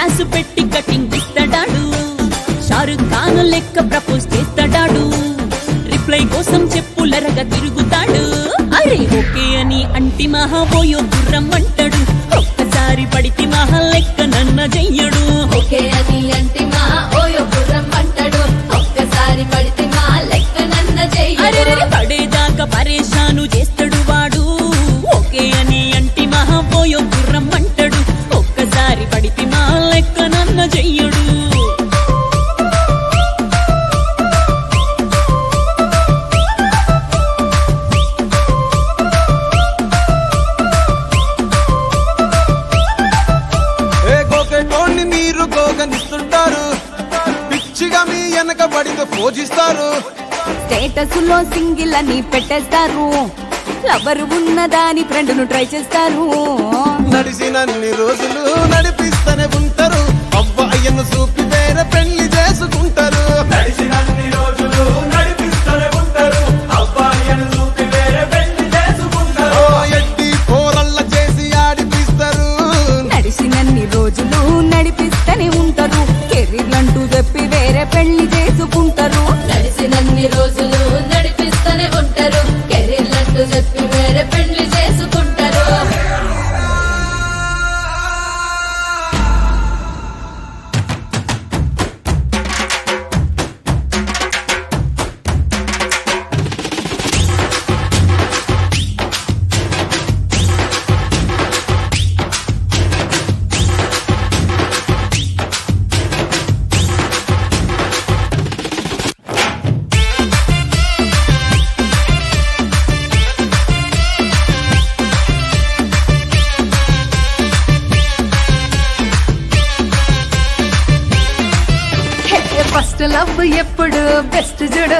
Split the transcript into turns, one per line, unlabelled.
glass పెట్టి cutting ఇస్తాడాడు Shahrukh Khan లెక్క propose చేస్తాడాడు reply కోసం చెప్పులరగా తిరుగుతాడు అరే ఓకే అని అంటి మహాబోయో గుర్రం అంటాడు ఒక్కసారి పడితే మహా లెక్క నన్న చెయ్యడు
ఓకే అని అంటి మహాబోయో గుర్రం అంటాడు ఒక్కసారి పడితే మా లెక్క నన్న చెయ్యడు
పడేదాకా పరేషాను చేస్తాడు వాడు ఓకే అని అంటి మహాబోయో గుర్రం అంటాడు ఒక్కసారి పడితే మా లెక్క నన్న చెయ్యడు
మీరు గోగనిస్తుంటారు పిచ్చిగా మీ వెనక పడితో పూజిస్తారు
స్టేటస్ లో సింగిల్ అని పెట్టేస్తారు లవర్ ఉన్నదాని ఫ్రెండ్ ను ట్రై చేస్తారు
నడిసినన్ని రోజులు నడిపిస్తూనే ఉంటారు అవ్వయ్యను చూపి వేరే పెళ్లి చేసుకుంటారు
నడిసినన్ని రోజులు నడిపిస్తూనే ఉంటారు అవ్వయ్యను చూపి వేరే పెళ్లి చేసుకుంటారు
ఎట్టి పోరల్ల చేసి ఆడిపిస్తారు
నడిసినన్ని రోజులు నడిపిస్తూనే ఉంటారు కెరీర్లంటూ చెప్పి వేరే పెళ్లి చేసుకుంటారు
నడిసినన్ని రోజులు నడిపిస్తూనే ఉంటారు కెరీర్లంటూ చెప్పి వేరే పెళ్లి చేసుకుంటారు
ఫస్ట్ లవ్ ఎప్పుడు బెస్ట్ చూడు